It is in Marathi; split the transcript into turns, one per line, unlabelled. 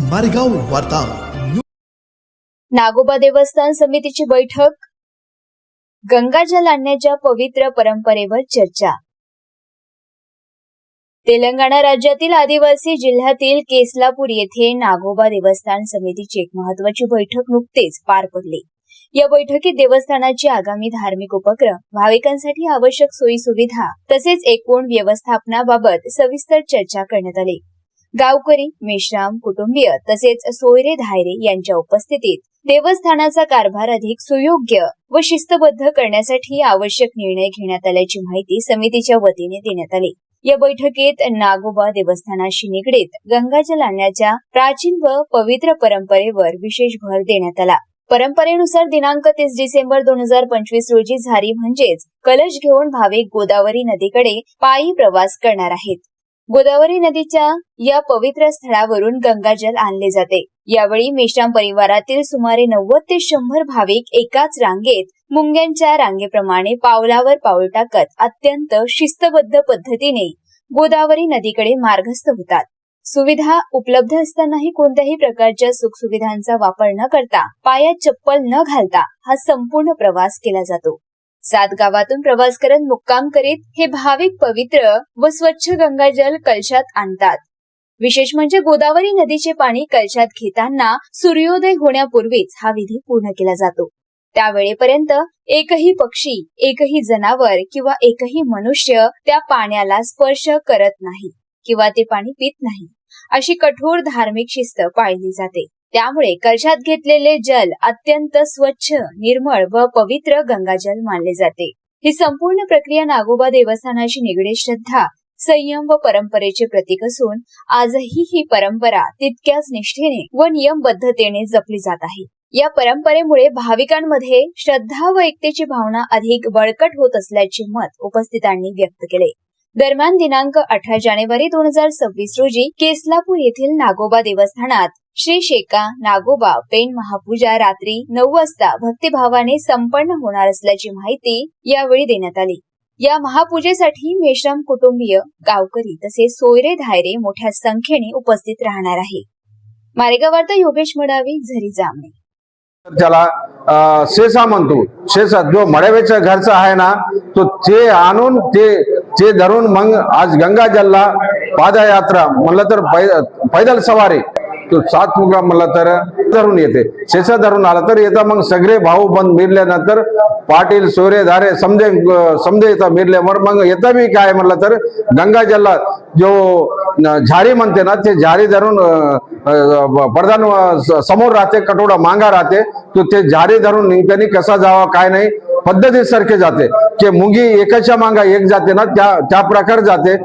मारेगाव वार्ता।
नागोबा देवस्थान समितीची बैठक, गंगाजल आणण्याच्या पवित्र परंपरेवर चर्चा। तेलंगणा राज्यातील आदिवासी जिल्ह्यातील केसलापूर येथे नागोबा देवस्थान समितीची एक महत्त्वाची बैठक नुकतेच पार पडली। या बैठकीत देवस्थानाचे आगामी धार्मिक उपक्रम, भाविकांसाठी आवश्यक सोयी सुविधा तसेच एकूण व्यवस्थापनाबाबत सविस्तर चर्चा करण्यात आली। गावकरी, मेश्राम, कुटुंबीय तसेच सोयरे धायरे यांच्या उपस्थितीत देवस्थानाचा कारभार अधिक सुयोग्य व शिस्तबद्ध करण्यासाठी आवश्यक निर्णय घेण्यात आल्याची माहिती समितीच्या वतीने देण्यात आली। या बैठकीत नागोबा देवस्थानाशी निगडीत गंगाजल आणण्याच्या प्राचीन व पवित्र परंपरेवर विशेष भर देण्यात आला। परंपरेनुसार दिनांक 30 डिसेंबर 2025 रोजी झारी म्हणजेच कलश घेऊन भाविक गोदावरी नदीकडे पायी प्रवास करणार आहेत। गोदावरी नदीच्या या पवित्र स्थळावरून गंगाजल आणले जाते। यावेळी मेश्राम परिवारातील सुमारे 90 ते 100 भाविक एकाच रांगेत मुंग्यांच्या रांगेप्रमाणे पावलावर पाऊल टाकत अत्यंत शिस्तबद्ध पद्धतीने गोदावरी नदीकडे मार्गस्थ होतात। सुविधा उपलब्ध असतानाही कोणत्याही प्रकारच्या सुखसुविधांचा वापर न करता, पायात चप्पल न घालता हा संपूर्ण प्रवास केला जातो। 7 गावातून प्रवास करत मुक्काम करीत हे भाविक पवित्र व स्वच्छ गंगाजल कलशात आणतात। विशेष म्हणजे गोदावरी नदीचे पाणी कलशात घेताना सूर्योदय होण्यापूर्वीच हा विधी पूर्ण केला जातो। त्यावेळेपर्यंत एकही पक्षी, एकही जनावर किंवा एकही मनुष्य त्या पाण्याला स्पर्श करत नाही किंवा ते पाणी पित नाही, अशी कठोर धार्मिक शिस्त पाळली जाते। त्यामुळे कलशात घेतलेले जल अत्यंत स्वच्छ, निर्मळ व पवित्र गंगाजल मानले जाते। ही संपूर्ण प्रक्रिया नागोबा देवस्थानाशी निगडीत श्रद्धा, संयम व परंपरेचे प्रतीक असून आजही ही परंपरा तितक्याच निष्ठेने व नियमबद्धतेने जपली जात आहे। या परंपरेमुळे भाविकांमध्ये श्रद्धा व एकतेची भावना अधिक बळकट होत असल्याचे मत उपस्थितांनी व्यक्त केले। दरम्यान दिनांक 18 जानेवारी 2026 रोजी केसलापूर येथील नागोबा देवस्थानात श्री शेका नागोबा पेन महापूजा रात्री 9 वाजता भक्तिभावाने संपन्न होणार असल्याची माहिती यावेळी देण्यात आली। या महापूजेसाठी मेश्राम कुटुंबीय, गावकरी तसेच सोयरे धायरे मोठ्या संख्येने उपस्थित राहणार आहे। मारेगाव वार्ता योगेश मडावी, झरी जामणे।
त्याला शेसा म्हणतो। शेसा जो मडव्याच्या घरचा आहे ना, तो ते आणून ते धरून मग आज गंगाजलला पादयात्रा म्हणलं तर पैदल सवारी तो 7 मुगा म्हणलं तर धरून येते। शेसा धरून आला तर येता मग सगळे भाऊ बंद मिरल्यानंतर पाटील, सोयरे धारे समजे येतात मिरल्यावर मग येता बी काय म्हणलं तर गंगाजलला जो झारी म्हणते ना, ते झारी धरून प्रधान समोर राहते, कटोडा मांगा राहते, तो ते झारी धरून निघतानी कसा जावा काय नाही पद्धतीसारखे जाते की मुंगी एकाच्या मांगा एक जाते ना, त्या प्रकार जाते।